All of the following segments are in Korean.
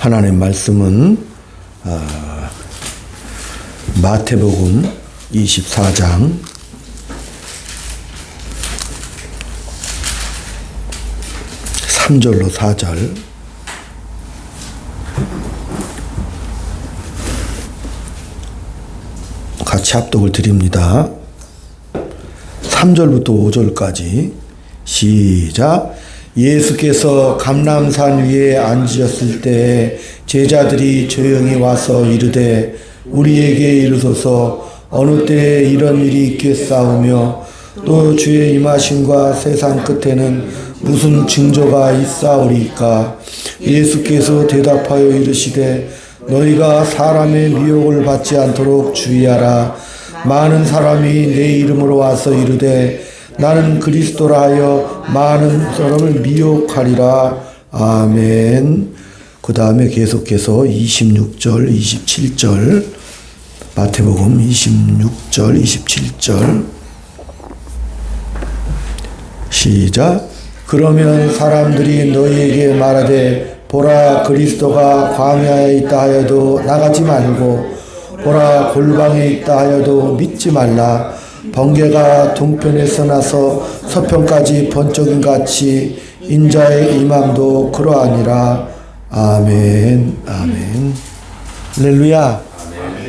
하나님 말씀은 마태복음 24장 3절로 4절 같이 합독을 드립니다. 3절부터 5절까지 시작. 예수께서 감람산 위에 앉으셨을 때 제자들이 조용히 와서 이르되 우리에게 이르소서 어느 때에 이런 일이 있겠사오며 또 주의 임하심과 세상 끝에는 무슨 징조가 있사오리까. 예수께서 대답하여 이르시되 너희가 사람의 미혹을 받지 않도록 주의하라. 많은 사람이 내 이름으로 와서 이르되 나는 그리스도라 하여 많은 사람을 미혹하리라. 아멘. 그 다음에 계속해서 26절, 27절 마태복음 26절, 27절 시작. 그러면 사람들이 너희에게 말하되 보라 그리스도가 광야에 있다 하여도 나가지 말고 보라 골방에 있다 하여도 믿지 말라. 번개가 동편에서 나서 서편까지 번쩍임 같이 인자의 임함도 그러하니라. 아멘. 아멘. 할렐루야.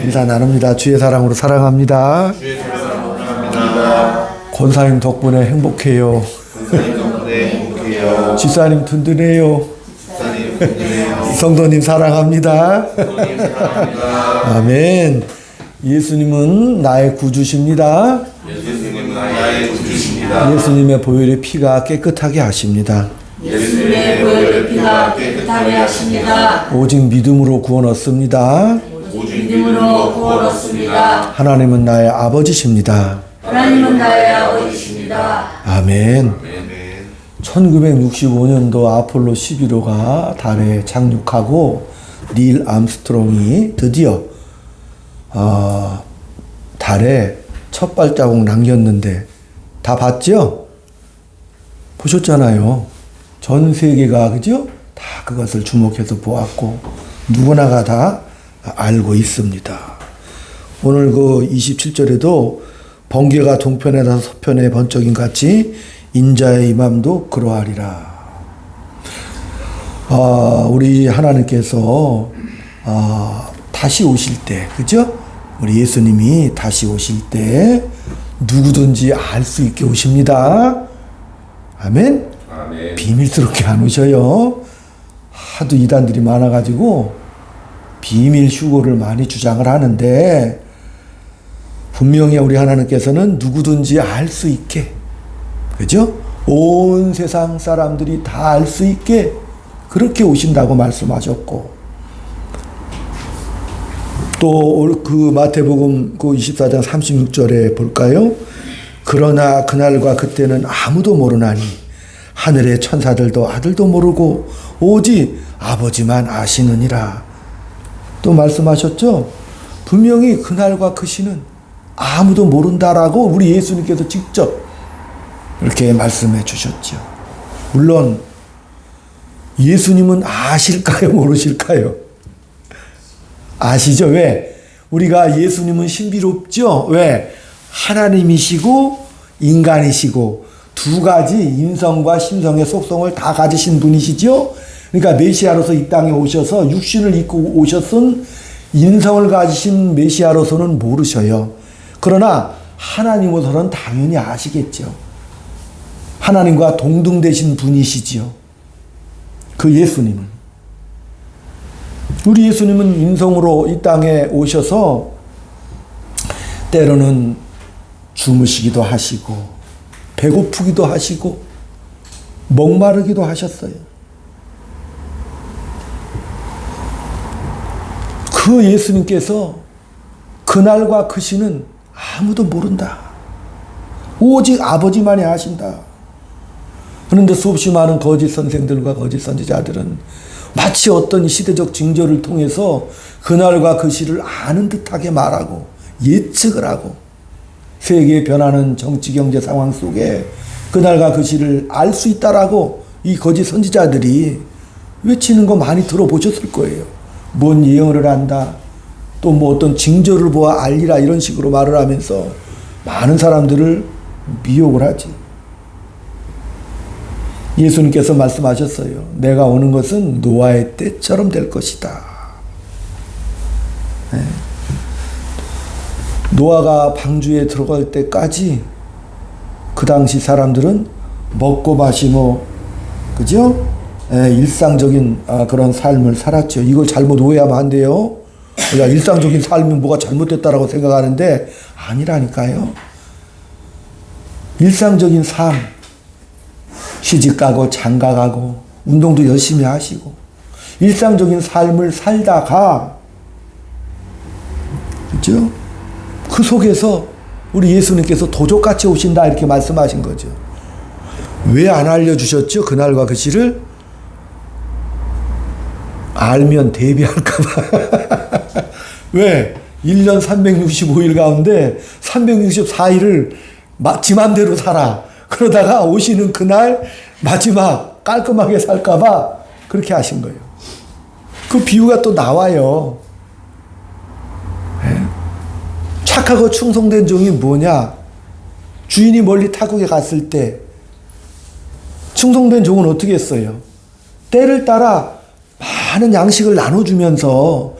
인사 나눕니다. 주의 사랑으로 사랑합니다. 주의 사랑으로 사랑합니다. 권사님 덕분에 행복해요. 권사님 덕분에 행복해요. 집사님 든든해요. 집사님 든든해요. 성도님 사랑합니다. 성도님 사랑합니다. 아멘. 예수님은 나의 구주십니다. 예수님은 나의 구주십니다. 예수님의 보혈의 피가 깨끗하게 하십니다. 예수님의 보혈의 피가 깨끗하게 하십니다. 오직 믿음으로 구원 얻습니다. 오직 믿음으로 구원 얻습니다. 하나님은 나의 아버지십니다. 하나님은 나의 아버지십니다. 아멘. 아멘. 1965년도 아폴로 11호가 달에 착륙하고 닐 암스트롱이 드디어 달에 첫 발자국 남겼는데 다 봤죠? 보셨잖아요. 전 세계가 그죠? 다 그것을 주목해서 보았고 누구나가 다 알고 있습니다. 오늘 그 27절에도 번개가 동편에서 서편에 번쩍임 같이 인자의 임함도 그러하리라. 우리 하나님께서 다시 오실 때, 그죠? 우리 예수님이 다시 오실 때 누구든지 알 수 있게 오십니다. 아멘? 아멘. 비밀스럽게 안 오셔요. 하도 이단들이 많아가지고 비밀 휴고를 많이 주장을 하는데 분명히 우리 하나님께서는 누구든지 알 수 있게, 그죠? 온 세상 사람들이 다 알 수 있게 그렇게 오신다고 말씀하셨고, 또 그 마태복음 그 24장 36절에 볼까요? 그러나 그날과 그때는 아무도 모르나니 하늘의 천사들도 아들도 모르고 오직 아버지만 아시느니라. 또 말씀하셨죠? 분명히 그날과 그 시는 아무도 모른다라고 우리 예수님께서 직접 이렇게 말씀해 주셨죠. 물론 예수님은 아실까요? 모르실까요? 아시죠? 왜? 우리가 예수님은 신비롭죠? 왜? 하나님이시고 인간이시고 두 가지 인성과 심성의 속성을 다 가지신 분이시죠? 그러니까 메시아로서 이 땅에 오셔서 육신을 입고 오셨은 인성을 가지신 메시아로서는 모르셔요. 그러나 하나님으로서는 당연히 아시겠죠. 하나님과 동등되신 분이시지요. 그 예수님은. 우리 예수님은 인성으로 이 땅에 오셔서 때로는 주무시기도 하시고 배고프기도 하시고 목마르기도 하셨어요. 그 예수님께서 그날과 그 시는 아무도 모른다. 오직 아버지만이 아신다. 그런데 수없이 많은 거짓 선생들과 거짓 선지자들은 마치 어떤 시대적 징조를 통해서 그날과 그 시를 아는 듯하게 말하고 예측을 하고 세계의 변하는 정치 경제 상황 속에 그날과 그 시를 알 수 있다라고 이 거짓 선지자들이 외치는 거 많이 들어보셨을 거예요. 뭔 예언을 한다. 또 뭐 어떤 징조를 보아 알리라 이런 식으로 말을 하면서 많은 사람들을 미혹을 하지. 예수님께서 말씀하셨어요. 내가 오는 것은 노아의 때처럼 될 것이다. 네. 노아가 방주에 들어갈 때까지 그 당시 사람들은 먹고 마시고 그죠? 네, 일상적인 그런 삶을 살았죠. 이걸 잘못 오해하면 안 돼요. 야, 일상적인 삶이 뭐가 잘못됐다라고 생각하는데 아니라니까요. 일상적인 삶, 시집 가고 장가 가고 운동도 열심히 하시고 일상적인 삶을 살다가 그죠? 그 속에서 우리 예수님께서 도적같이 오신다 이렇게 말씀하신 거죠. 왜 안 알려주셨죠? 그날과 그 시를? 알면 대비할까 봐. 왜? 1년 365일 가운데 364일을 지 맘대로 살아. 그러다가 오시는 그날 마지막 깔끔하게 살까 봐 그렇게 하신 거예요. 그 비유가 또 나와요. 착하고 충성된 종이 뭐냐? 주인이 멀리 타국에 갔을 때 충성된 종은 어떻게 했어요? 때를 따라 많은 양식을 나눠주면서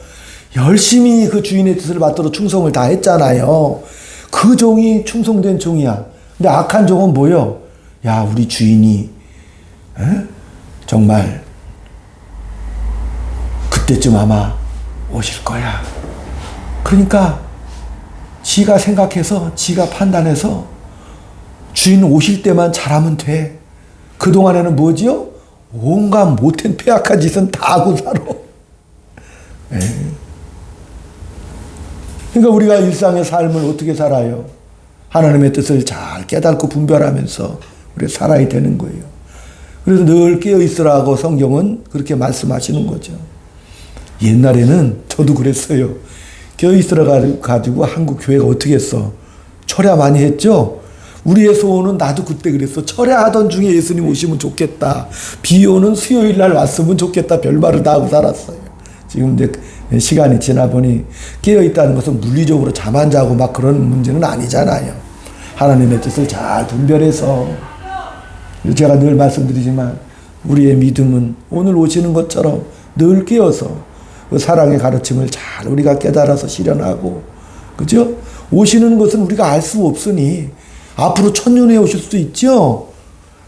열심히 그 주인의 뜻을 받들어 충성을 다 했잖아요. 그 종이 충성된 종이야. 근데 악한 종은 뭐요? 야, 우리 주인이 정말 그때쯤 아마 오실 거야. 그러니까 지가 생각해서 지가 판단해서 주인 오실 때만 잘하면 돼. 그동안에는 뭐지요? 온갖 못된 폐악한 짓은 다 하고 살아. 그러니까 우리가 일상의 삶을 어떻게 살아요? 하나님의 뜻을 잘 깨닫고 분별하면서 우리가 살아야 되는 거예요. 그래서 늘 깨어있으라고 성경은 그렇게 말씀하시는 거죠. 옛날에는 저도 그랬어요. 깨어있으라 가지고 한국 교회가 어떻게 했어? 철야 많이 했죠? 우리의 소원은 나도 그때 그랬어. 철야하던 중에 예수님 오시면 좋겠다. 비 오는 수요일 날 왔으면 좋겠다. 별말을 다 하고 살았어요. 지금 이제 시간이 지나 보니 깨어있다는 것은 물리적으로 잠 안 자고 막 그런 문제는 아니잖아요. 하나님의 뜻을 잘 분별해서 제가 늘 말씀드리지만 우리의 믿음은 오늘 오시는 것처럼 늘 깨어서 그 사랑의 가르침을 잘 우리가 깨달아서 실현하고 그죠? 오시는 것은 우리가 알 수 없으니 앞으로 천년에 오실 수도 있죠.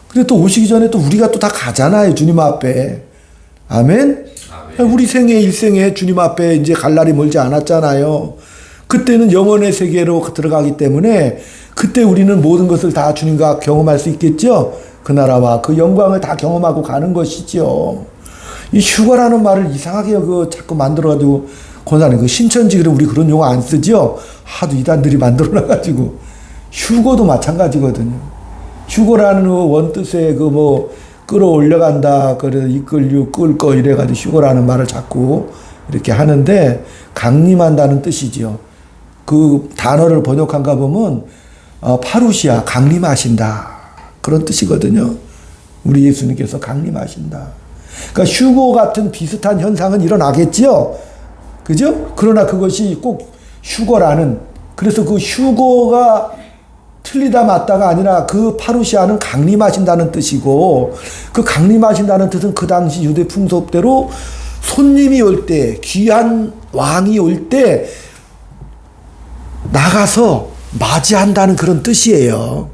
근데 또 오시기 전에 또 우리가 또 다 가잖아요. 주님 앞에. 아멘? 우리 생애 일생에 주님 앞에 이제 갈 날이 멀지 않았잖아요. 그때는 영혼의 세계로 들어가기 때문에 그때 우리는 모든 것을 다 주님과 경험할 수 있겠죠. 그 나라와 그 영광을 다 경험하고 가는 것이죠. 이 휴거라는 말을 이상하게 자꾸 만들어가지고 권사님 그 신천지 우리 그런 용어 안 쓰죠. 하도 이단들이 만들어놔가지고 휴거도 마찬가지거든요. 휴거라는 원뜻의 끌어올려간다, 그래 이끌류 끌거 이래가지고 휴거라는 말을 자꾸 이렇게 하는데 강림한다는 뜻이죠. 그 단어를 번역한가 보면 파루시아 강림하신다 그런 뜻이거든요. 우리 예수님께서 강림하신다. 그러니까 휴거 같은 비슷한 현상은 일어나겠지요. 그죠? 그러나 그것이 꼭 휴거라는 그래서 그 휴거가 틀리다 맞다가 아니라 그 파루시아는 강림하신다는 뜻이고 그 강림하신다는 뜻은 그 당시 유대 풍속대로 손님이 올 때 귀한 왕이 올 때 나가서 맞이한다는 그런 뜻이에요.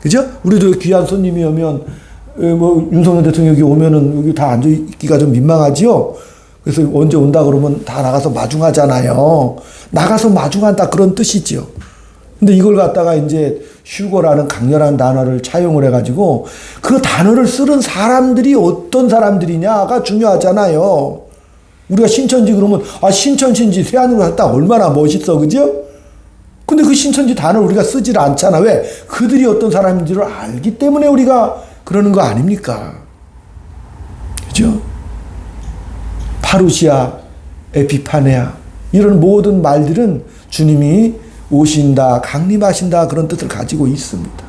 그죠? 우리도 귀한 손님이 오면 윤석열 대통령 여기 오면은 여기 다 앉아 있기가 좀 민망하지요. 그래서 언제 온다 그러면 다 나가서 마중하잖아요. 나가서 마중한다 그런 뜻이죠. 근데 이걸 갖다가 이제 휴거라는 강렬한 단어를 차용을 해가지고 그 단어를 쓰는 사람들이 어떤 사람들이냐가 중요하잖아요. 우리가 신천지 그러면 신천지인지 세안으로 갔다 얼마나 멋있어, 그죠? 근데 그 신천지 단어를 우리가 쓰질 않잖아. 왜? 그들이 어떤 사람인지를 알기 때문에 우리가 그러는 거 아닙니까? 그죠? 파루시아, 에피파네아 이런 모든 말들은 주님이 오신다, 강림하신다 그런 뜻을 가지고 있습니다.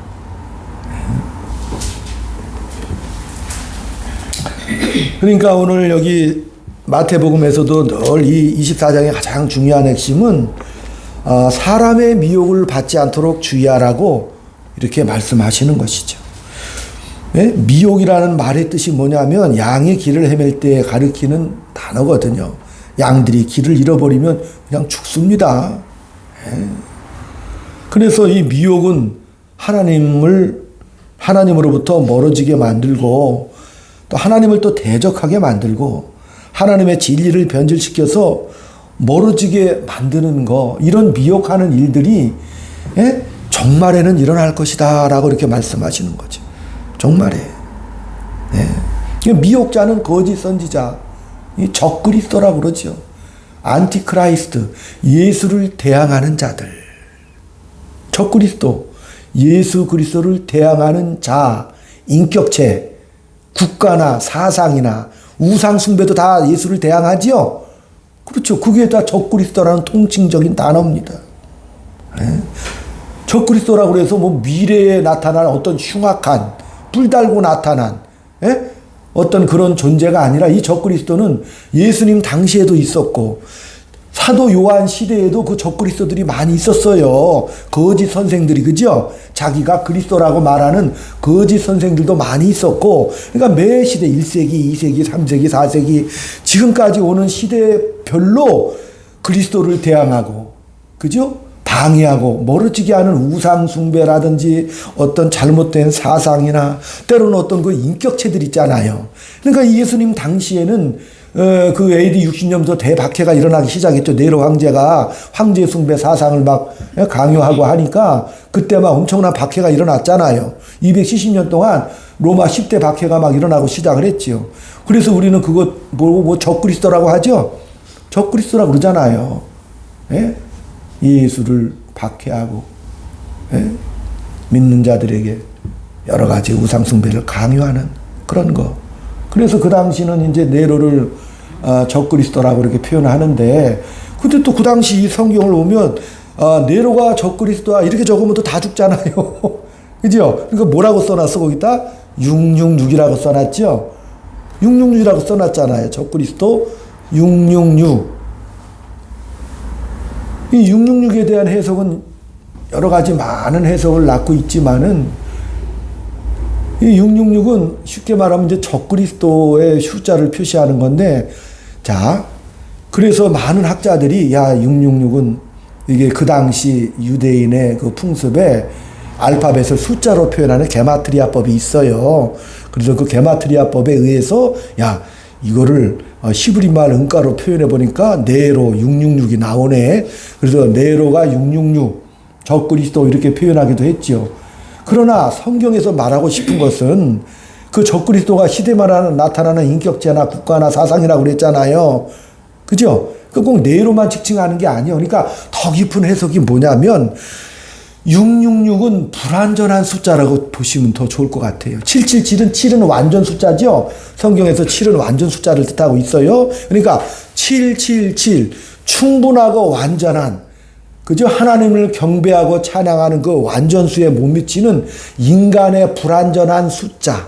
그러니까 오늘 여기 마태복음에서도 늘 이 24장의 가장 중요한 핵심은 사람의 미혹을 받지 않도록 주의하라고 이렇게 말씀하시는 것이죠. 네? 미혹이라는 말의 뜻이 뭐냐면 양의 길을 헤맬 때 가리키는 단어거든요. 양들이 길을 잃어버리면 그냥 죽습니다. 네. 그래서 이 미혹은 하나님으로부터 멀어지게 만들고 또 하나님을 또 대적하게 만들고 하나님의 진리를 변질시켜서 멀어지게 만드는 거, 이런 미혹하는 일들이 종말에는 일어날 것이다 라고 이렇게 말씀하시는 거죠. 종말에. 미혹자는 거짓 선지자, 이 적그리스도라고 그러죠. 안티크라이스트, 예수를 대항하는 자들. 적그리스도, 예수 그리스도를 대항하는 자, 인격체, 국가나 사상이나 우상 숭배도 다 예수를 대항하지요. 그렇죠. 그게 다 적그리스도라는 통칭적인 단어입니다. 적그리스도라고 해서 뭐 미래에 나타날 어떤 흉악한, 불달고 나타난 어떤 그런 존재가 아니라, 이 적그리스도는 예수님 당시에도 있었고 사도 요한 시대에도 그 적그리스도들이 많이 있었어요. 거짓 선생들이, 그죠? 자기가 그리스도라고 말하는 거짓 선생들도 많이 있었고, 그러니까 매 시대 1세기, 2세기, 3세기, 4세기 지금까지 오는 시대별로 그리스도를 대항하고, 그죠? 방해하고 멀어지게 하는 우상 숭배라든지 어떤 잘못된 사상이나 때로는 어떤 그 인격체들 있잖아요. 그러니까 예수님 당시에는 그 AD 60년부터 대박해가 일어나기 시작했죠. 네로 황제가 황제 숭배 사상을 막 강요하고 하니까 그때 막 엄청난 박해가 일어났잖아요. 270년 동안 로마 10대 박해가 막 일어나고 시작을 했지요. 그래서 우리는 그거 뭐 적그리스도라고 하죠. 적그리스도라고 그러잖아요. 예수를 박해하고 믿는 자들에게 여러 가지 우상 숭배를 강요하는 그런 거. 그래서 그 당시는 이제 네로를 적그리스도라고 이렇게 표현하는데, 근데 또 그 당시 이 성경을 보면 네로가 적그리스도야 이렇게 적으면 또 다 죽잖아요. 그죠? 그러니까 뭐라고 써놨어? 거기다 666이라고 써놨죠. 666이라고 써놨잖아요. 적그리스도 666. 이 666에 대한 해석은 여러 가지 많은 해석을 낳고 있지만은, 이 666은 쉽게 말하면 이제 적그리스도의 숫자를 표시하는 건데, 자, 그래서 많은 학자들이 666은 이게 그 당시 유대인의 그 풍습에 알파벳을 숫자로 표현하는 게마트리아법이 있어요. 그래서 그 게마트리아법에 의해서 이거를 히브리말 은가로 표현해 보니까 네로 666이 나오네. 그래서 네로가 666, 적그리스도 이렇게 표현하기도 했죠. 그러나 성경에서 말하고 싶은 것은 그 적그리스도가 시대마다 나타나는 인격체나 국가나 사상이라고 그랬잖아요. 그죠? 꼭 네로만 지칭하는 게 아니에요. 그러니까 더 깊은 해석이 뭐냐면 666은 불완전한 숫자라고 보시면 더 좋을 것 같아요. 777은 7은 완전 숫자죠. 성경에서 7은 완전 숫자를 뜻하고 있어요. 그러니까 777 충분하고 완전한, 그죠? 하나님을 경배하고 찬양하는 그 완전수에 못 미치는 인간의 불완전한 숫자.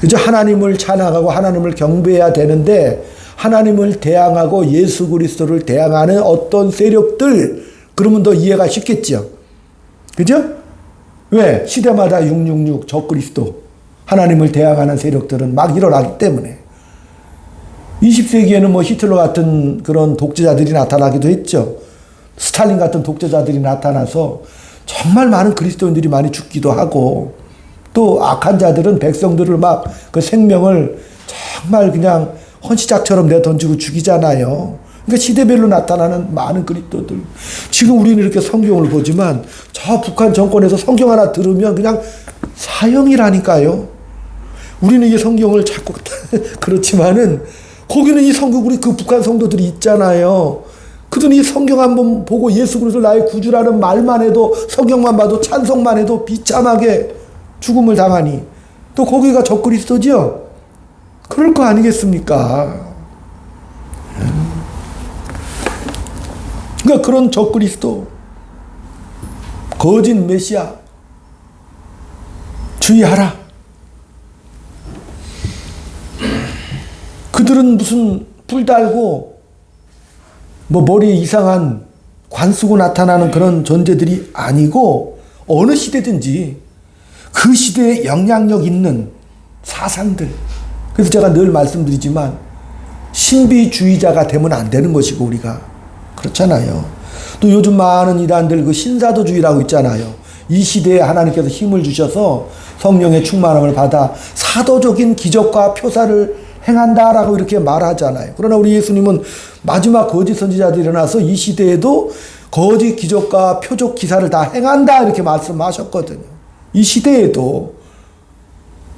그죠? 하나님을 찬양하고 하나님을 경배해야 되는데 하나님을 대항하고 예수 그리스도를 대항하는 어떤 세력들, 그러면 더 이해가 쉽겠죠. 그죠? 왜? 시대마다 666 적그리스도, 하나님을 대항하는 세력들은 막 일어나기 때문에. 20세기에는 뭐 히틀러 같은 그런 독재자들이 나타나기도 했죠. 스탈린 같은 독재자들이 나타나서 정말 많은 그리스도인들이 많이 죽기도 하고, 또 악한 자들은 백성들을 막 그 생명을 정말 그냥 헌시작처럼 내던지고 죽이잖아요. 그러니까 시대별로 나타나는 많은 그리스도들. 지금 우리는 이렇게 성경을 보지만 저 북한 정권에서 성경 하나 들으면 그냥 사형이라니까요. 우리는 이 성경을 자꾸 그렇지만은 거기는 이 성경, 우리 그 북한 성도들이 있잖아요. 그들은 이 성경 한번 보고 예수 그리스도 나의 구주라는 말만 해도, 성경만 봐도, 찬송만 해도 비참하게 죽음을 당하니 또 거기가 적그리스도지요. 그럴 거 아니겠습니까? 그러니까 그런 적그리스도, 거짓 메시아 주의하라. 그들은 무슨 뿔 달고 뭐 머리에 이상한 관 쓰고 나타나는 그런 존재들이 아니고 어느 시대든지 그 시대에 영향력 있는 사상들. 그래서 제가 늘 말씀드리지만 신비주의자가 되면 안 되는 것이고 우리가 그렇잖아요. 또 요즘 많은 이단들 그 신사도주의라고 있잖아요. 이 시대에 하나님께서 힘을 주셔서 성령의 충만함을 받아 사도적인 기적과 표사를 행한다라고 이렇게 말하잖아요. 그러나 우리 예수님은 마지막 거짓 선지자들이 일어나서 이 시대에도 거짓 기적과 표적 기사를 다 행한다 이렇게 말씀하셨거든요. 이 시대에도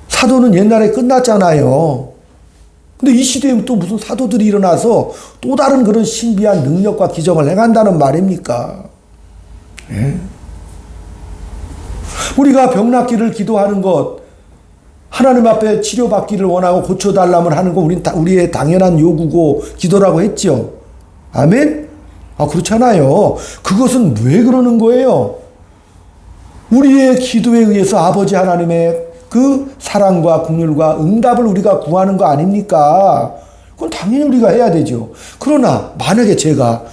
사도는 옛날에 끝났잖아요. 근데 이 시대에 또 무슨 사도들이 일어나서 또 다른 그런 신비한 능력과 기적을 행한다는 말입니까? 예? 우리가 병 낫기를 기도하는 것, 하나님 앞에 치료받기를 원하고 고쳐달라면 하는 거 우리의 당연한 요구고 기도라고 했죠. 아멘? 그렇잖아요. 그것은 왜 그러는 거예요? 우리의 기도에 의해서 아버지 하나님의 그 사랑과 긍휼과 응답을 우리가 구하는 거 아닙니까? 그건 당연히 우리가 해야 되죠. 그러나 만약에 제가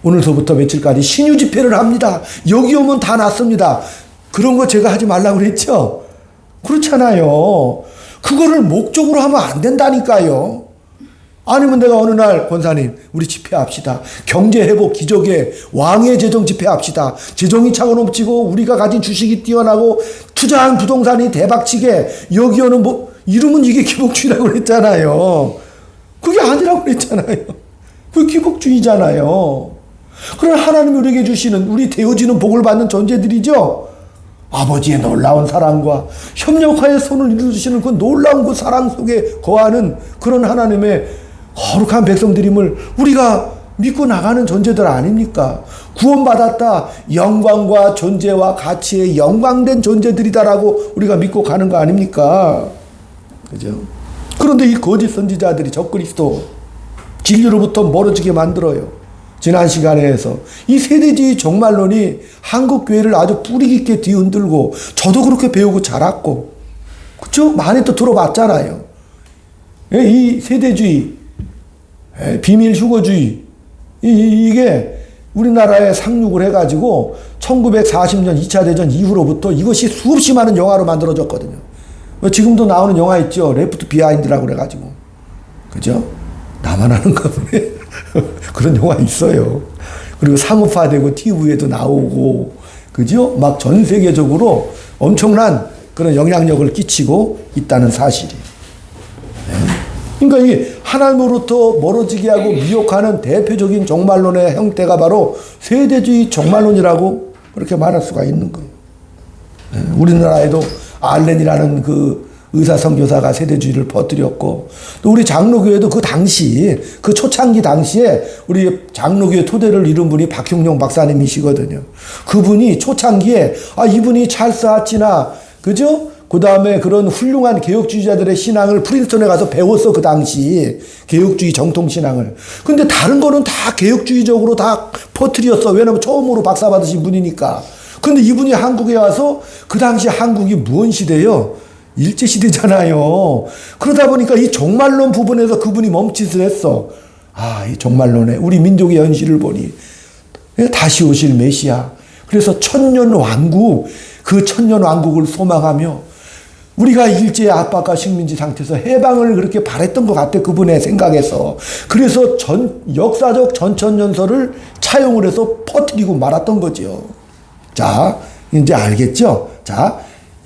오늘서부터 며칠까지 신유 집회를 합니다. 여기 오면 다 낫습니다. 그런 거 제가 하지 말라고 그랬죠? 그렇잖아요. 그거를 목적으로 하면 안 된다니까요. 아니면 내가 어느 날 권사님 우리 집회합시다. 경제회복 기적의 왕의 재정 집회합시다. 재정이 차고 넘치고 우리가 가진 주식이 뛰어나고 투자한 부동산이 대박치게 여기 오는 뭐 이러면 이게 기복주의라고 그랬잖아요. 그게 아니라고 그랬잖아요. 그게 기복주의잖아요. 그러나 하나님이 우리에게 주시는 우리 되어지는 복을 받는 존재들이죠. 아버지의 놀라운 사랑과 협력하여 손을 이루시는 그 놀라운 그 사랑 속에 거하는 그런 하나님의 거룩한 백성들임을 우리가 믿고 나가는 존재들 아닙니까? 구원받았다. 영광과 존재와 가치에 영광된 존재들이다라고 우리가 믿고 가는 거 아닙니까? 그죠? 그런데 이 거짓 선지자들이 적그리스도 진리로부터 멀어지게 만들어요. 지난 시간에서 이 세대주의 종말론이 한국 교회를 아주 뿌리 깊게 뒤흔들고 저도 그렇게 배우고 자랐고 그렇죠? 많이 또 들어봤잖아요. 이 세대주의, 비밀 휴거주의 이게 우리나라에 상륙을 해가지고 1940년 2차 대전 이후로부터 이것이 수없이 많은 영화로 만들어졌거든요. 지금도 나오는 영화 있죠. 레프트 비하인드라고 그래가지고 그죠? 나만 아는가 보네. 그런 영화 있어요. 그리고 상업화되고 TV에도 나오고, 그죠? 막 전 세계적으로 엄청난 그런 영향력을 끼치고 있다는 사실이. 그러니까 이게 하나님으로부터 멀어지게 하고 미혹하는 대표적인 종말론의 형태가 바로 세대주의 종말론이라고 그렇게 말할 수가 있는 거예요. 우리나라에도 알렌이라는 그 의사 선교사가 세대주의를 퍼뜨렸고 또 우리 장로교회도 그 당시 그 초창기 당시에 우리 장로교회 토대를 이룬 분이 박형룡 박사님이시거든요. 그분이 초창기에 이분이 찰스 하치나 그죠? 그 다음에 그런 훌륭한 개혁주의자들의 신앙을 프린스턴에 가서 배웠어. 그 당시 개혁주의 정통신앙을. 근데 다른 거는 다 개혁주의적으로 다 퍼뜨렸어. 왜냐면 처음으로 박사 받으신 분이니까. 근데 이분이 한국에 와서 그 당시 한국이 무언 시대예요? 일제시대잖아요. 그러다 보니까 이 종말론 부분에서 그분이 멈칫을 했어. 이 종말론에 우리 민족의 현실을 보니 다시 오실 메시아. 그래서 천년왕국, 그 천년왕국을 소망하며 우리가 일제의 압박과 식민지 상태에서 해방을 그렇게 바랬던 것 같아. 그분의 생각에서. 그래서 역사적 전천년설을 차용을 해서 퍼뜨리고 말았던 거죠. 자, 이제 알겠죠? 자,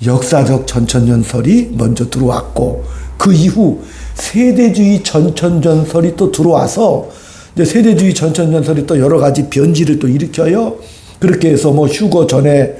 역사적 전천년설이 먼저 들어왔고 그 이후 세대주의 전천년설이 또 들어와서 이제 세대주의 전천년설이 또 여러 가지 변질을 또 일으켜요. 그렇게 해서 뭐 휴거 전에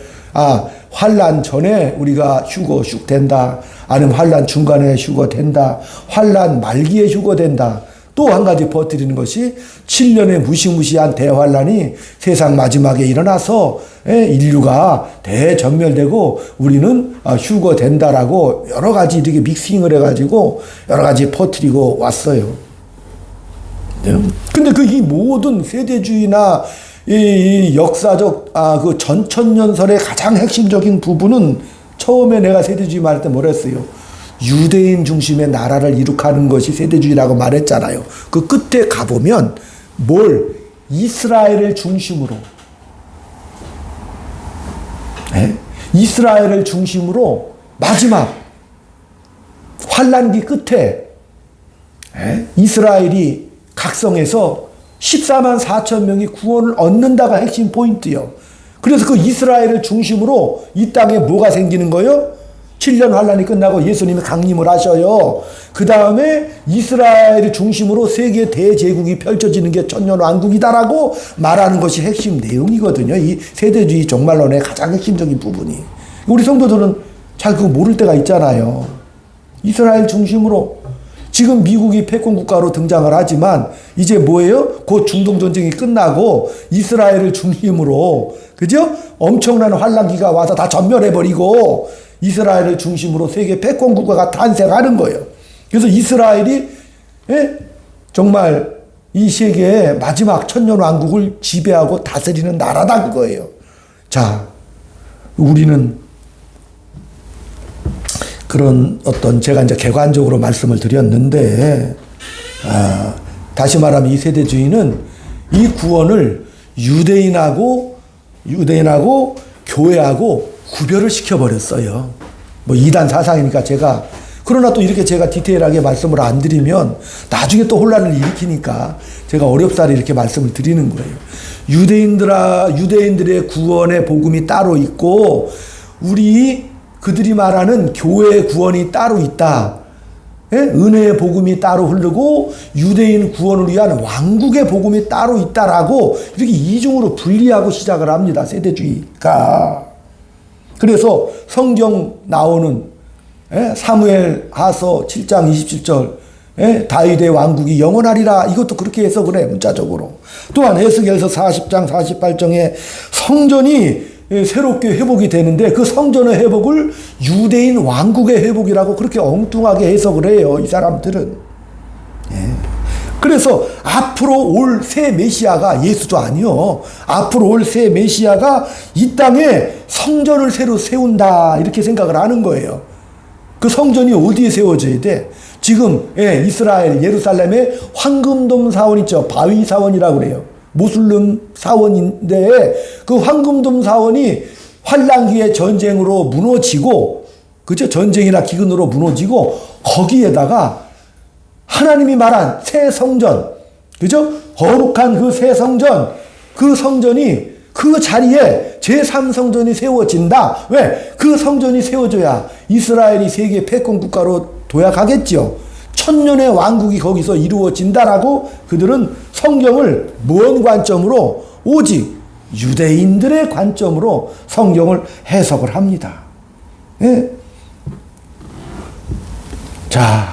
환란 전에 우리가 휴거 슉 된다. 아니면 환란 중간에 휴거 된다. 환란 말기에 휴거 된다. 또 한 가지 퍼뜨리는 것이 7년의 무시무시한 대환란이 세상 마지막에 일어나서 인류가 대전멸되고 우리는 휴거된다라고 여러 가지 이렇게 믹싱을 해가지고 여러 가지 퍼뜨리고 왔어요. 근데 이 모든 세대주의나 이 역사적 그 전천년설의 가장 핵심적인 부분은 처음에 내가 세대주의 말할 때 뭐라 했어요? 유대인 중심의 나라를 이룩하는 것이 세대주의라고 말했잖아요. 그 끝에 가보면 이스라엘을 중심으로 이스라엘을 중심으로 마지막 환란기 끝에 이스라엘이 각성해서 14만 4천 명이 구원을 얻는다가 핵심 포인트요. 그래서 그 이스라엘을 중심으로 이 땅에 뭐가 생기는 거예요? 7년 환란이 끝나고 예수님이 강림을 하셔요. 그 다음에 이스라엘을 중심으로 세계 대제국이 펼쳐지는 게 천년왕국이다라고 말하는 것이 핵심 내용이거든요. 이 세대주의 종말론의 가장 핵심적인 부분이. 우리 성도들은 잘 그거 모를 때가 있잖아요. 이스라엘 중심으로 지금 미국이 패권 국가로 등장을 하지만 이제 뭐예요? 곧 중동 전쟁이 끝나고 이스라엘을 중심으로 그죠? 엄청난 환란기가 와서 다 전멸해버리고 이스라엘을 중심으로 세계 패권 국가가 탄생하는 거예요. 그래서 이스라엘이 정말 이 세계의 마지막 천년 왕국을 지배하고 다스리는 나라다 그거예요. 자, 우리는 그런 어떤 제가 이제 객관적으로 말씀을 드렸는데 다시 말하면 이 세대주의는 이 구원을 유대인하고 교회하고 구별을 시켜버렸어요. 뭐 이단 사상이니까 그러나 또 이렇게 제가 디테일하게 말씀을 안 드리면 나중에 또 혼란을 일으키니까 제가 어렵사리 이렇게 말씀을 드리는 거예요. 유대인들의 구원의 복음이 따로 있고 그들이 말하는 교회의 구원이 따로 있다. 은혜의 복음이 따로 흐르고 유대인 구원을 위한 왕국의 복음이 따로 있다라고 이렇게 이중으로 분리하고 시작을 합니다. 세대주의가. 그래서 성경 나오는 사무엘 하서 7장 27절 다윗의 왕국이 영원하리라 이것도 그렇게 해석을 해 문자적으로. 또한 에스겔서 40장 48장에 성전이 새롭게 회복이 되는데 그 성전의 회복을 유대인 왕국의 회복이라고 그렇게 엉뚱하게 해석을 해요. 이 사람들은. 그래서 앞으로 올 새 메시아가 예수도 아니요. 앞으로 올 새 메시아가 이 땅에 성전을 새로 세운다 이렇게 생각을 하는 거예요. 그 성전이 어디에 세워져야 돼? 지금 이스라엘 예루살렘에 황금돔 사원 있죠. 바위 사원이라고 그래요. 모슬렘 사원인데 그 황금돔 사원이 환란기의 전쟁으로 무너지고 그죠? 전쟁이나 기근으로 무너지고 거기에다가 하나님이 말한 새 성전 그죠? 거룩한 그 새 성전 그 성전이 그 자리에 제3성전이 세워진다. 왜? 그 성전이 세워져야 이스라엘이 세계 패권 국가로 도약하겠죠. 천년의 왕국이 거기서 이루어진다라고 그들은 성경을 무언 관점으로 오직 유대인들의 관점으로 성경을 해석을 합니다. 자,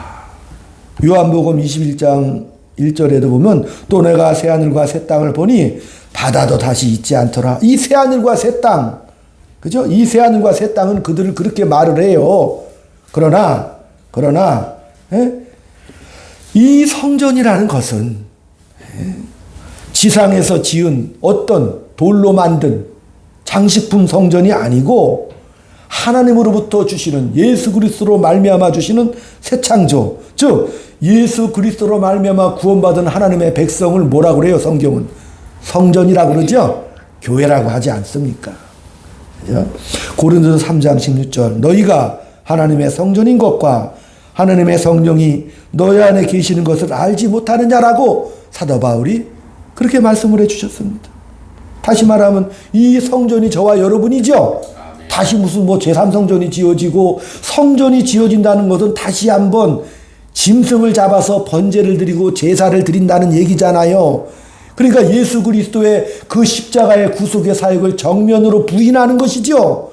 요한복음 21장 1절에도 보면 또 내가 새하늘과 새 땅을 보니 바다도 다시 있지 않더라. 이 새하늘과 새 땅, 그죠? 이 새하늘과 새 땅은 그들을 그렇게 말을 해요. 그러나 이 성전이라는 것은 지상에서 지은 어떤 돌로 만든 장식품 성전이 아니고 하나님으로부터 주시는 예수 그리스도로 말미암아 주시는 새 창조, 즉 예수 그리스도로 말미암아 구원받은 하나님의 백성을 뭐라고 그래요? 성경은 성전이라고 그러죠? 교회라고 하지 않습니까? 그죠? 고린도서 3장 16절 너희가 하나님의 성전인 것과 하나님의 성령이 너희 안에 계시는 것을 알지 못하느냐라고 사도 바울이 그렇게 말씀을 해주셨습니다. 다시 말하면 이 성전이 저와 여러분이죠. 다시 무슨 제3성전이 지어지고 성전이 지어진다는 것은 다시 한번 짐승을 잡아서 번제를 드리고 제사를 드린다는 얘기잖아요. 그러니까 예수 그리스도의 그 십자가의 구속의 사역을 정면으로 부인하는 것이죠.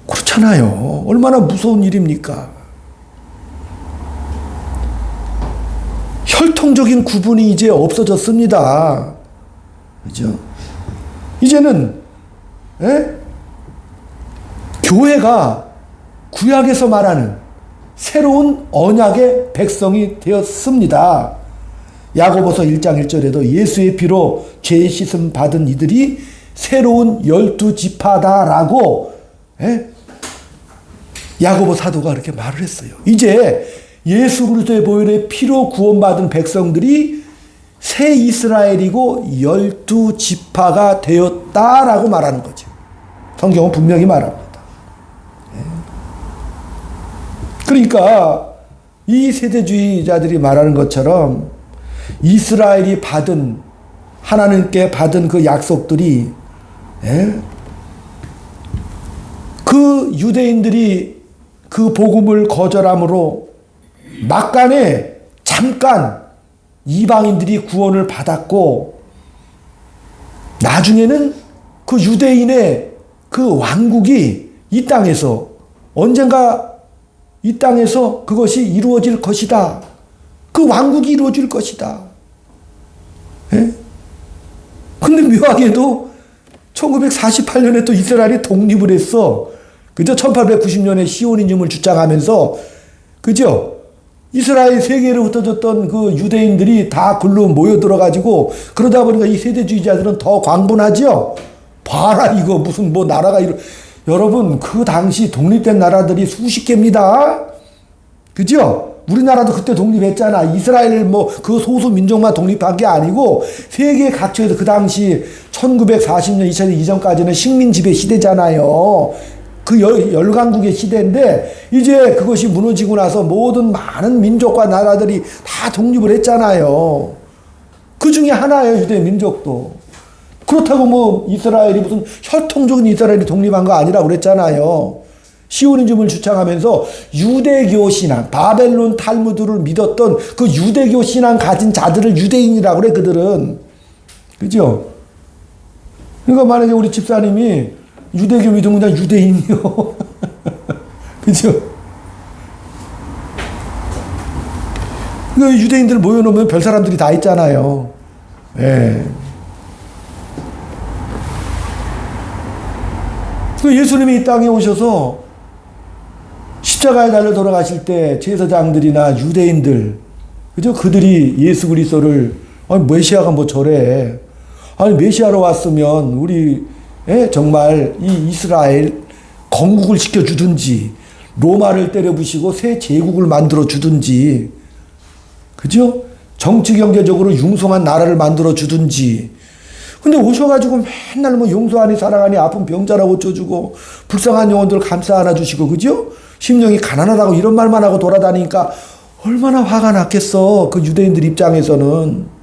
그렇잖아요. 얼마나 무서운 일입니까? 혈통적인 구분이 이제 없어졌습니다. 그죠? 이제는 교회가 구약에서 말하는 새로운 언약의 백성이 되었습니다. 야고보서 1장 1절에도 예수의 피로 죄 씻음 받은 이들이 새로운 12지파다라고 야고보 사도가 그렇게 말을 했어요. 이제 예수 그리스도의 보혈의 피로 구원받은 백성들이 새 이스라엘이고 12지파가 되었다라고 말하는 거죠. 성경은 분명히 말합니다. 그러니까 이 세대주의자들이 말하는 것처럼 이스라엘이 받은, 하나님께 받은 그 약속들이, 그 유대인들이 그 복음을 거절함으로 막간에 잠깐 이방인들이 구원을 받았고, 나중에는 그 유대인의 그 왕국이 이 땅에서 언젠가 이 땅에서 그것이 이루어질 것이다. 그 왕국이 이루어질 것이다. 근데 묘하게도 1948년에 또 이스라엘이 독립을 했어. 그죠? 1890년에 시오니즘을 주장하면서, 그죠? 이스라엘 세계를 흩어졌던 그 유대인들이 다 글로 모여들어가지고, 그러다 보니까 이 세대주의자들은 더 광분하죠? 봐라, 이거 무슨 뭐 나라가 여러분, 그 당시 독립된 나라들이 수십 개입니다. 그죠? 우리나라도 그때 독립했잖아. 이스라엘 뭐 그 소수 민족만 독립한 게 아니고 세계 각처에서 그 당시 1940년 2000년 이전까지는 식민 지배 시대잖아요. 그 열강국의 시대인데 이제 그것이 무너지고 나서 모든 많은 민족과 나라들이 다 독립을 했잖아요. 그 중에 하나예요, 유대 민족도. 그렇다고 뭐 이스라엘이 무슨 혈통적인 이스라엘이 독립한 거 아니라고 그랬잖아요. 시오니즘을 주창하면서 유대교 신앙, 바벨론 탈무드를 믿었던 그 유대교 신앙 가진 자들을 유대인이라고 그래, 그들은. 그죠? 그러니까 만약에 우리 집사님이 유대교 믿으면 그냥 유대인이요. 그죠? 그 유대인들 모여놓으면 별 사람들이 다 있잖아요. 예. 그 예수님이 이 땅에 오셔서 십자가에 달려 돌아가실 때 제사장들이나 유대인들, 그죠? 그들이 예수 그리스도를, 아니, 메시아가 뭐 저래. 아니, 메시아로 왔으면 우리, 정말 이 이스라엘 건국을 시켜주든지, 로마를 때려부시고 새 제국을 만들어 주든지, 그죠? 정치 경제적으로 융성한 나라를 만들어 주든지. 근데 오셔가지고 맨날 뭐 용서하니 사랑하니 아픈 병자라 고쳐주고 불쌍한 영혼들 감싸 안아주시고, 그죠? 심령이 가난하다고 이런 말만 하고 돌아다니니까 얼마나 화가 났겠어, 그 유대인들 입장에서는.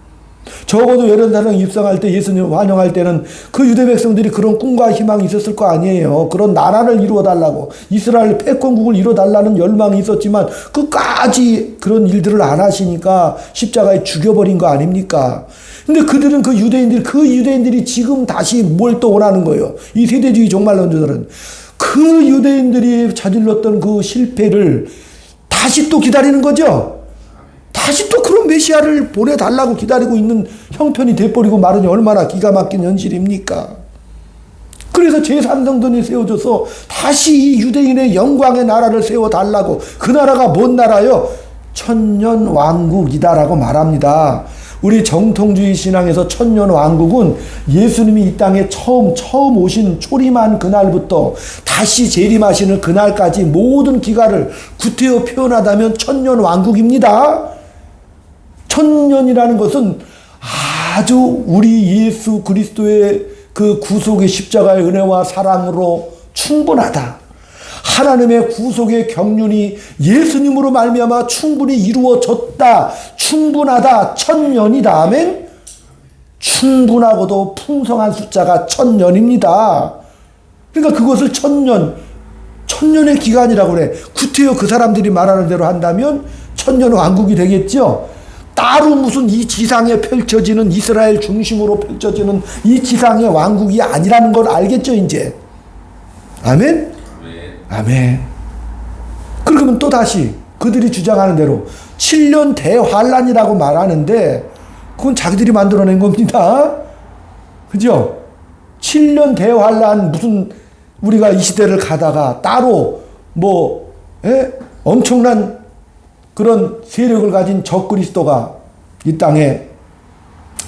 적어도 예루살렘 입성할 때, 예수님 환영할 때는 그 유대 백성들이 그런 꿈과 희망이 있었을 거 아니에요. 그런 나라를 이루어달라고, 이스라엘 패권국을 이루어달라는 열망이 있었지만 끝까지 그런 일들을 안 하시니까 십자가에 죽여버린 거 아닙니까? 근데 그들은 그 유대인들이 지금 다시 뭘 또 원하는 거예요. 이 세대주의 종말론자들은 그 유대인들이 저질렀던 그 실패를 다시 또 기다리는 거죠. 다시 또 그런 메시아를 보내달라고 기다리고 있는 형편이 돼버리고 말하니 얼마나 기가 막힌 현실입니까? 그래서 제3성전이 세워져서 다시 이 유대인의 영광의 나라를 세워달라고. 그 나라가 뭔 나라요? 천년왕국이다라고 말합니다. 우리 정통주의 신앙에서 천년왕국은 예수님이 이 땅에 처음 오신 초림한 그날부터 다시 재림하시는 그날까지 모든 기간을 구태여 표현하다면 천년왕국입니다. 천년이라는 것은 아주 우리 예수 그리스도의 그 구속의 십자가의 은혜와 사랑으로 충분하다. 하나님의 구속의 경륜이 예수님으로 말미암아 충분히 이루어졌다. 충분하다. 천년이다. 아멘. 충분하고도 풍성한 숫자가 천년입니다. 그러니까 그것을 천년의 기간이라고 그래. 구태여 그 사람들이 말하는 대로 한다면 천년 왕국이 되겠죠. 따로 무슨 이 지상에 펼쳐지는, 이스라엘 중심으로 펼쳐지는 이 지상의 왕국이 아니라는 걸 알겠죠, 이제. 아멘? 아멘. 그러면 또 다시 그들이 주장하는 대로 7년 대환란이라고 말하는데 그건 자기들이 만들어낸 겁니다. 그죠? 7년 대환란, 무슨 우리가 이 시대를 가다가 따로 뭐 엄청난 그런 세력을 가진 적그리스도가 이 땅에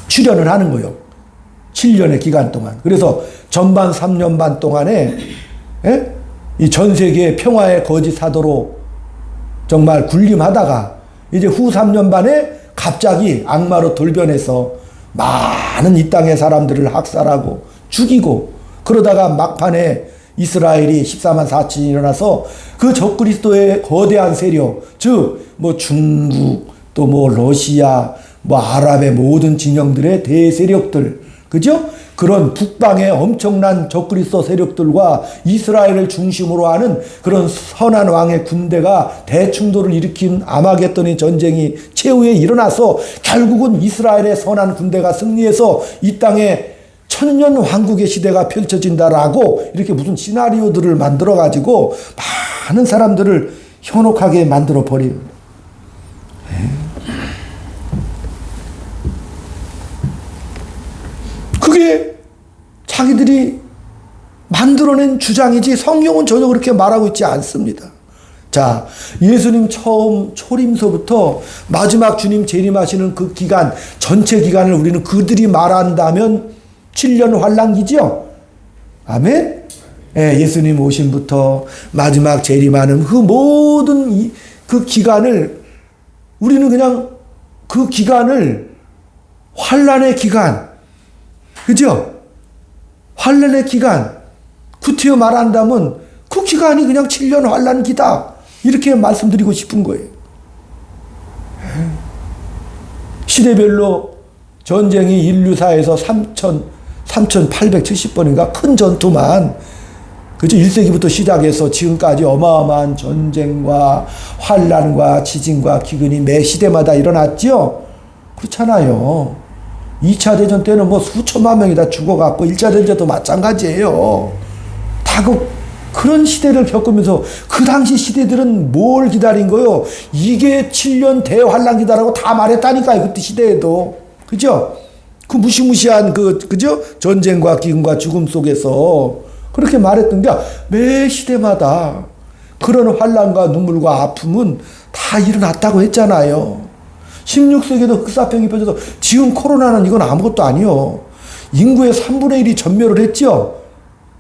출현을 하는 거예요. 7년의 기간 동안. 그래서 전반 3년 반 동안에 이 전 세계 평화의 거짓 사도로 정말 군림하다가 이제 후 3년 반에 갑자기 악마로 돌변해서 많은 이 땅의 사람들을 학살하고 죽이고, 그러다가 막판에 이스라엘이 14만 4천이 일어나서 그 적그리스도의 거대한 세력, 즉 뭐 중국 또 뭐 러시아 뭐 아랍의 모든 진영들의 대세력들, 그죠? 그런 북방의 엄청난 적그리스도 세력들과 이스라엘을 중심으로 하는 그런 선한 왕의 군대가 대충돌을 일으킨 아마겟돈의 전쟁이 최후에 일어나서 결국은 이스라엘의 선한 군대가 승리해서 이 땅에 천년 왕국의 시대가 펼쳐진다라고 이렇게 무슨 시나리오들을 만들어 가지고 많은 사람들을 현혹하게 만들어 버려요. 그게 자기들이 만들어낸 주장이지 성경은 전혀 그렇게 말하고 있지 않습니다. 자, 예수님 처음 초림서부터 마지막 주님 재림하시는 그 기간, 전체 기간을 우리는 그들이 말한다면 7년 환란기죠. 아멘. 예, 예수님 오심부터 마지막 재림하는 그 모든 그 기간을 우리는 그냥 그 기간을 환란의 기간, 그죠? 환란의 기간, 구태여 말한다면 그 기간이 그냥 7년 환란기다, 이렇게 말씀드리고 싶은 거예요. 시대별로 전쟁이 인류사에서 3,870번인가 큰 전투만, 그죠? 1세기부터 시작해서 지금까지 어마어마한 전쟁과 환란과 지진과 기근이 매 시대마다 일어났죠? 그렇잖아요. 2차 대전 때는 뭐 수천만 명이 다 죽어갔고 1차 대전도 마찬가지예요. 다 그런 시대를 겪으면서 그 당시 시대들은 뭘 기다린 거요? 이게 7년 대환란기다라고 다 말했다니까요. 그때 시대에도. 그죠? 그 무시무시한 그죠? 전쟁과 기근과 죽음 속에서 그렇게 말했던 게 매 시대마다 그런 환란과 눈물과 아픔은 다 일어났다고 했잖아요. 16세기에도 흑사병이 펴져서 지금 코로나는 이건 아무것도 아니요. 인구의 3분의 1이 전멸을 했죠.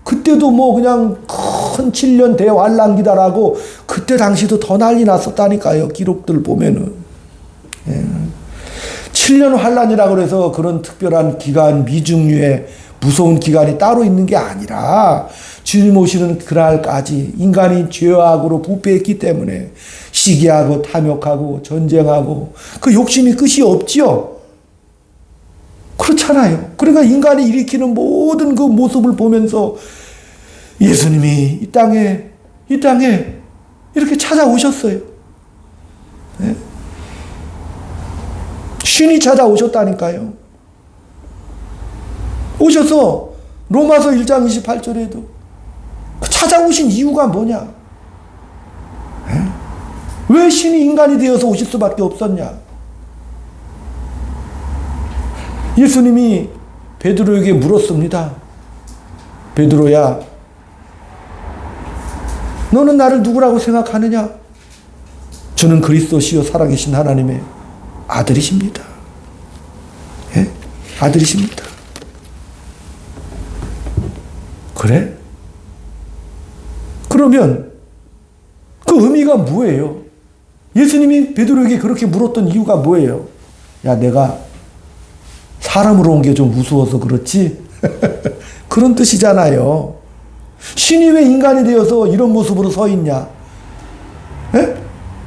그때도 뭐 그냥 큰 7년 대환란기다라고 그때 당시도 더 난리 났었다니까요. 기록들 보면은. 예. 7년 환란이라고 해서 그런 특별한 기간, 미중류의 무서운 기간이 따로 있는 게 아니라 주님 오시는 그날까지 인간이 죄악으로 부패했기 때문에 시기하고 탐욕하고 전쟁하고 그 욕심이 끝이 없지요. 그렇잖아요. 그러니까 인간이 일으키는 모든 그 모습을 보면서 예수님이 이 땅에 이렇게 찾아오셨어요. 네? 신이 찾아오셨다니까요. 오셔서 로마서 1장 28절에도 찾아오신 이유가 뭐냐? 왜 신이 인간이 되어서 오실 수밖에 없었냐? 예수님이 베드로에게 물었습니다. 베드로야, 너는 나를 누구라고 생각하느냐? 저는 그리스도시요 살아계신 하나님의 아들이십니다. 예? 아들이십니다. 그래? 그러면 그 의미가 뭐예요? 예수님이 베드로에게 그렇게 물었던 이유가 뭐예요? 야, 내가 사람으로 온 게 좀 무서워서 그렇지? 그런 뜻이잖아요. 신이 왜 인간이 되어서 이런 모습으로 서 있냐? 에?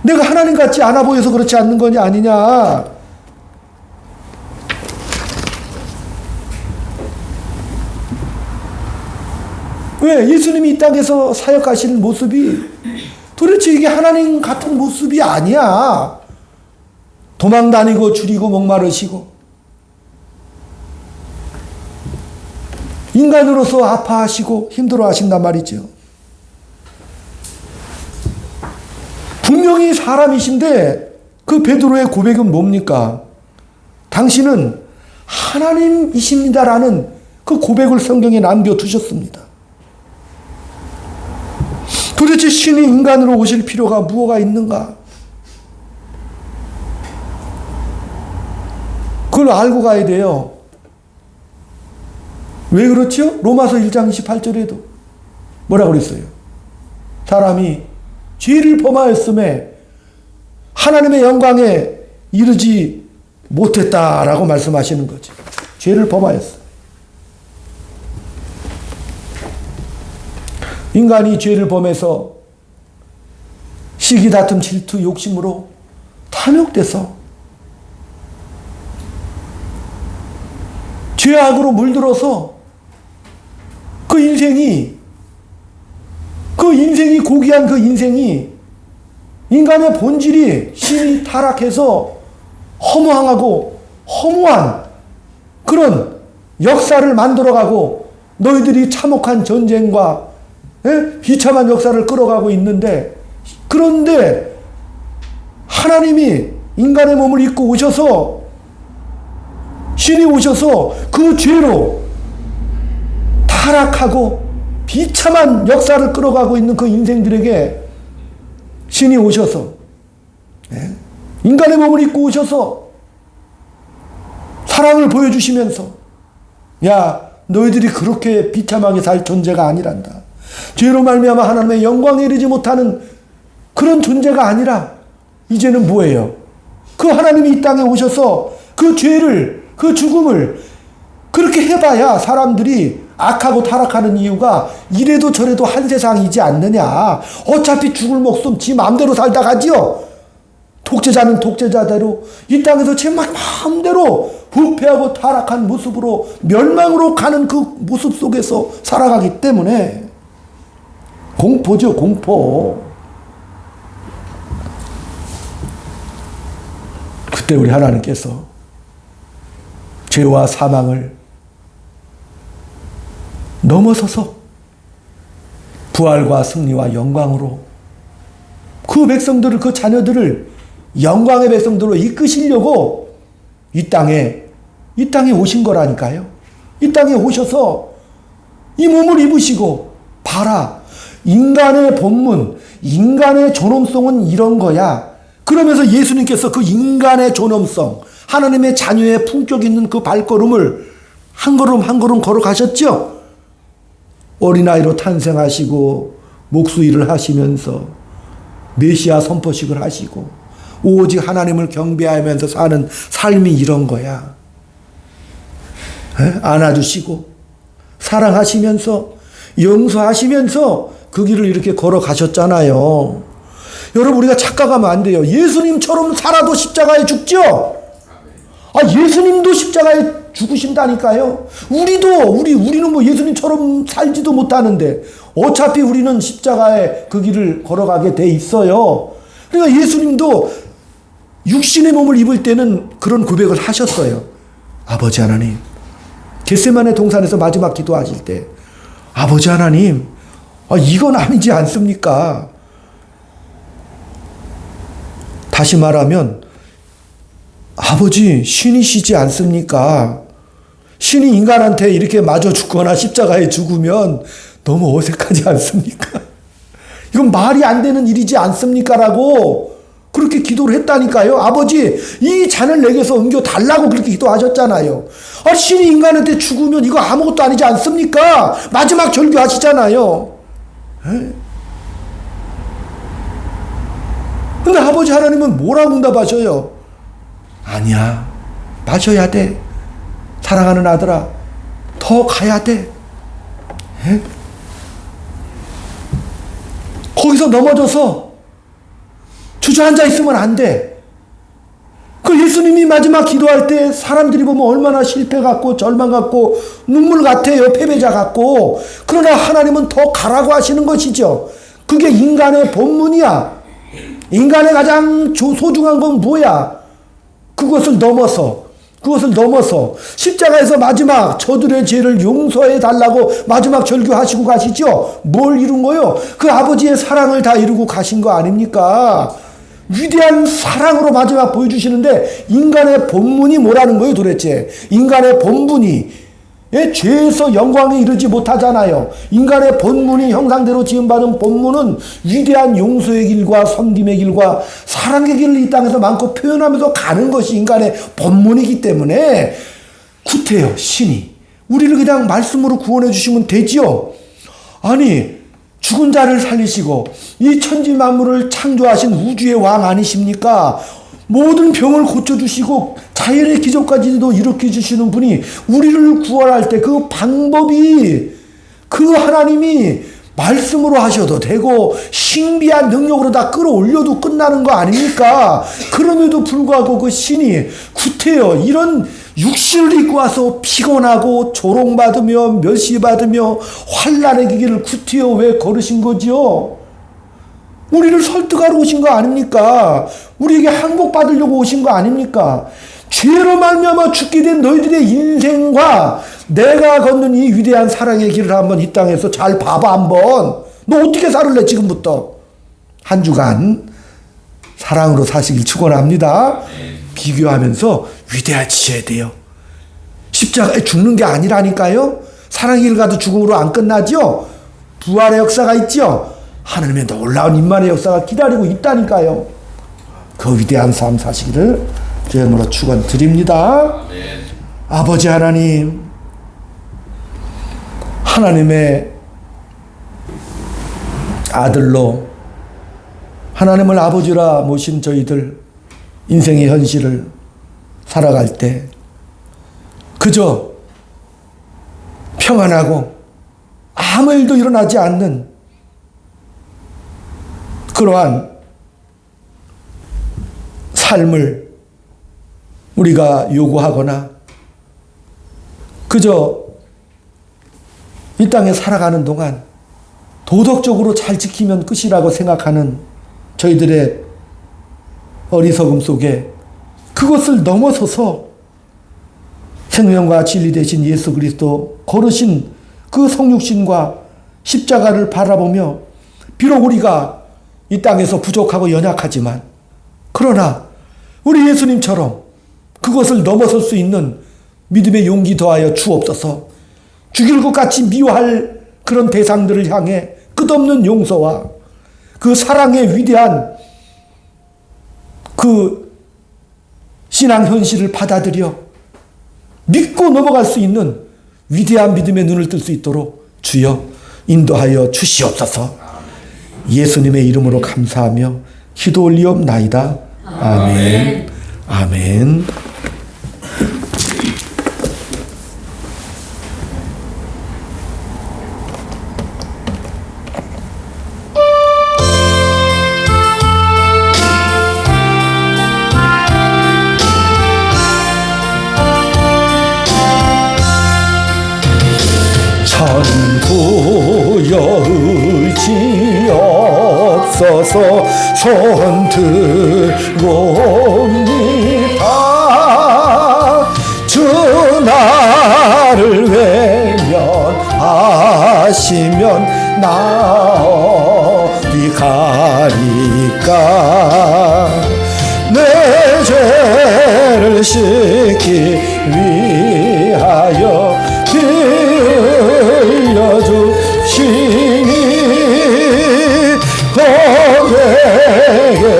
내가 하나님 같지 않아 보여서 그렇지 않는 거냐, 아니냐? 왜? 예수님이 이 땅에서 사역하시는 모습이 도대체 이게 하나님 같은 모습이 아니야. 도망 다니고 줄이고 목마르시고 인간으로서 아파하시고 힘들어 하신단 말이죠. 분명히 사람이신데 그 베드로의 고백은 뭡니까? 당신은 하나님이십니다라는 그 고백을 성경에 남겨두셨습니다. 도대체 신이 인간으로 오실 필요가 무엇가 있는가? 그걸 알고 가야 돼요. 왜 그렇죠? 로마서 1장 28절에도 뭐라고 그랬어요? 사람이 죄를 범하였음에 하나님의 영광에 이르지 못했다라고 말씀하시는 거죠. 죄를 범하였어. 인간이 죄를 범해서 시기, 다툼, 질투, 욕심으로 탐욕돼서 죄악으로 물들어서 그 인생이 고귀한 그 인생이 인간의 본질이 신이 타락해서 허무하고 허무한 그런 역사를 만들어가고 너희들이 참혹한 전쟁과 비참한 역사를 끌어가고 있는데, 그런데 하나님이 인간의 몸을 입고 오셔서 신이 오셔서 그 죄로 타락하고 비참한 역사를 끌어가고 있는 그 인생들에게 신이 오셔서 인간의 몸을 입고 오셔서 사랑을 보여주시면서, 야, 너희들이 그렇게 비참하게 살 존재가 아니란다. 죄로 말미암아 하나님의 영광에 이르지 못하는 그런 존재가 아니라 이제는 뭐예요? 그 하나님이 이 땅에 오셔서 그 죄를, 그 죽음을 그렇게 해봐야 사람들이 악하고 타락하는 이유가 이래도 저래도 한 세상이지 않느냐. 어차피 죽을 목숨 지 마음대로 살다 가지요. 독재자는 독재자대로 이 땅에서 제 마음대로 부패하고 타락한 모습으로 멸망으로 가는 그 모습 속에서 살아가기 때문에 공포죠, 공포. 그때 우리 하나님께서 죄와 사망을 넘어서서 부활과 승리와 영광으로 그 백성들을, 그 자녀들을 영광의 백성들로 이끄시려고 이 땅에 오신 거라니까요. 이 땅에 오셔서 이 몸을 입으시고, 봐라, 인간의 본문, 인간의 존엄성은 이런 거야. 그러면서 예수님께서 그 인간의 존엄성, 하나님의 자녀의 품격 있는 그 발걸음을 한 걸음 한 걸음 걸어가셨죠. 어린아이로 탄생하시고 목수일을 하시면서 메시아 선포식을 하시고 오직 하나님을 경배하면서 사는 삶이 이런 거야. 안아주시고 사랑하시면서 용서하시면서 그 길을 이렇게 걸어가셨잖아요. 여러분, 우리가 착각하면 안 돼요. 예수님처럼 살아도 십자가에 죽죠? 예수님도 십자가에 죽으신다니까요. 우리는 뭐 예수님처럼 살지도 못하는데 어차피 우리는 십자가에 그 길을 걸어가게 돼 있어요. 그러니까 예수님도 육신의 몸을 입을 때는 그런 고백을 하셨어요. 아버지 하나님, 겟세마네 동산에서 마지막 기도하실 때, 아버지 하나님, 이건 아니지 않습니까? 다시 말하면 아버지, 신이시지 않습니까? 신이 인간한테 이렇게 맞아 죽거나 십자가에 죽으면 너무 어색하지 않습니까? 이건 말이 안 되는 일이지 않습니까? 라고 그렇게 기도를 했다니까요. 아버지, 이 잔을 내게서 옮겨 달라고 그렇게 기도하셨잖아요. 신이 인간한테 죽으면 이거 아무것도 아니지 않습니까? 마지막 절규하시잖아요. 근데 아버지 하나님은 뭐라고 응답하셔요? 아니야, 마셔야 돼. 사랑하는 아들아, 더 가야 돼. 거기서 넘어져서 주저앉아 있으면 안 돼. 그 예수님이 마지막 기도할 때 사람들이 보면 얼마나 실패 같고 절망 같고 눈물 같아요. 패배자 같고. 그러나 하나님은 더 가라고 하시는 것이죠. 그게 인간의 본문이야. 인간의 가장 소중한 건 뭐야? 그것을 넘어서 십자가에서 마지막 저들의 죄를 용서해 달라고 마지막 절규하시고 가시죠. 뭘 이룬 거요? 그 아버지의 사랑을 다 이루고 가신 거 아닙니까? 위대한 사랑으로 마지막 보여주시는데, 인간의 본문이 뭐라는 거예요 도대체? 인간의 본분이 죄에서 영광에 이르지 못하잖아요. 인간의 본문이 형상대로 지음받은 본문은 위대한 용서의 길과 섬김의 길과 사랑의 길을 이 땅에서 많고 표현하면서 가는 것이 인간의 본문이기 때문에 구태여 신이 우리를 그냥 말씀으로 구원해 주시면 되지요. 아니, 죽은 자를 살리시고 이 천지 만물을 창조하신 우주의 왕 아니십니까? 모든 병을 고쳐주시고 자연의 기적까지도 일으켜 주시는 분이 우리를 구원할 때 그 방법이 그 하나님이 말씀으로 하셔도 되고 신비한 능력으로 다 끌어올려도 끝나는 거 아닙니까? 그럼에도 불구하고 그 신이 구태여 이런 육신을 입고 와서 피곤하고 조롱받으며 멸시받으며 환난의 길을 구태여 왜 걸으신 거지요? 우리를 설득하러 오신 거 아닙니까? 우리에게 항복받으려고 오신 거 아닙니까? 죄로 말미암아 죽게 된 너희들의 인생과 내가 걷는 이 위대한 사랑의 길을 한번 이 땅에서 잘 봐봐 한번. 너 어떻게 살을래 지금부터? 한 주간 사랑으로 사시길 축원합니다. 비교하면서 위대해지셔야 돼요. 십자가에 죽는 게 아니라니까요. 사랑의 길 가도 죽음으로 안 끝나죠. 부활의 역사가 있죠. 하나님의 놀라운 임만의 역사가 기다리고 있다니까요. 그 위대한 삶 사시기를 주의 이름으로 축원드립니다. 아버지 하나님, 하나님의 아들로 하나님을 아버지라 모신 저희들 인생의 현실을 살아갈 때 그저 평안하고 아무 일도 일어나지 않는 그러한 삶을 우리가 요구하거나 그저 이 땅에 살아가는 동안 도덕적으로 잘 지키면 끝이라고 생각하는 저희들의 어리석음 속에 그것을 넘어서서 생명과 진리 되신 예수 그리스도 걸으신 그 성육신과 십자가를 바라보며 비록 우리가 이 땅에서 부족하고 연약하지만 그러나 우리 예수님처럼 그것을 넘어설 수 있는 믿음의 용기 더하여 주옵소서. 죽일 것 같이 미워할 그런 대상들을 향해 끝없는 용서와 그 사랑의 위대한 그 신앙 현실을 받아들여 믿고 넘어갈 수 있는 위대한 믿음의 눈을 뜰 수 있도록 주여 인도하여 주시옵소서. 예수님의 이름으로 감사하며 기도 올리옵나이다. 아멘. 아멘. 천부여 의지 없어서 손 들고옵니다. 주 나를 외면하시면 나 어디 가리까. 내 죄를 씻기 위하여 흘려주시니 고백게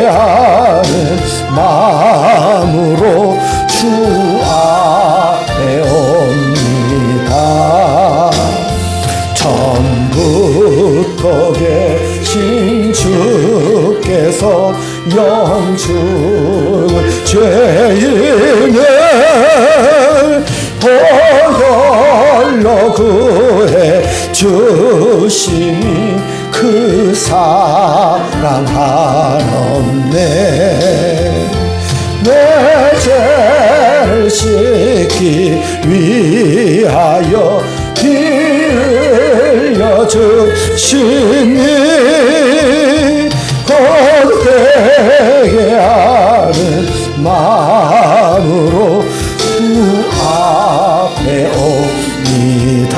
하는 마음으로 주 앞에 옵니다. 처음부터 계신 주께서 영축을 죄인을 보혈로 구해 주시니 그 사랑 한없네. 내 죄를 씻기 위하여 피 흘려 주시니 고백게 하는 마음으로 주 앞에 옵니다.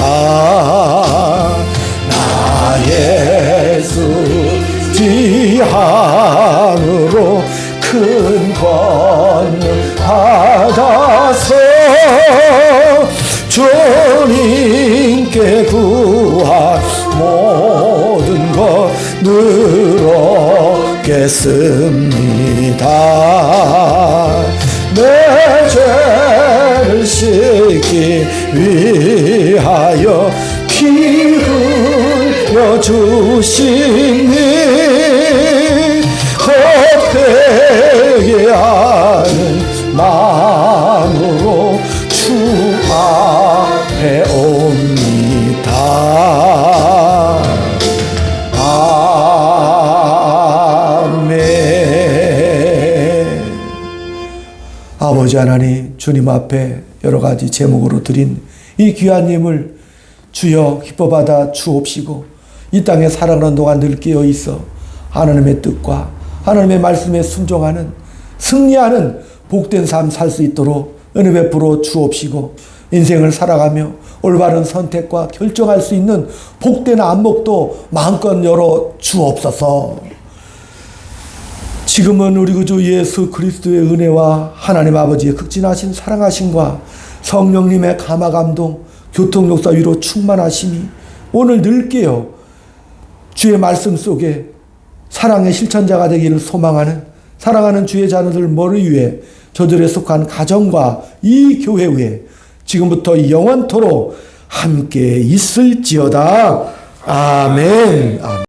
나 예수 지한으로 큰 권능 받아서 주님께 구할 모든 것 늘었겠습니다. 내 죄를 씻기 위하여 피 흘려 여주시니 헛되게 하는 마음으로 주 앞에 옵니다. 아멘. 아버지 하나님, 주님 앞에 여러 가지 제목으로 드린 이 귀한 예물 주여 기뻐 받아 주옵시고, 이 땅에 살아가는 동안 늘 깨어 있어 하나님의 뜻과 하나님의 말씀에 순종하는 승리하는 복된 삶 살 수 있도록 은혜 베풀어 주옵시고, 인생을 살아가며 올바른 선택과 결정할 수 있는 복된 안목도 마음껏 열어 주옵소서. 지금은 우리 구주 예수 그리스도의 은혜와 하나님 아버지의 극진하신 사랑하심과 성령님의 감화 감동 교통역사 위로 충만하심이 오늘 늘 깨어 주의 말씀 속에 사랑의 실천자가 되기를 소망하는 사랑하는 주의 자녀들 머리 위에 저들에 속한 가정과 이 교회 위에 지금부터 영원토록 함께 있을지어다. 아멘. 아멘.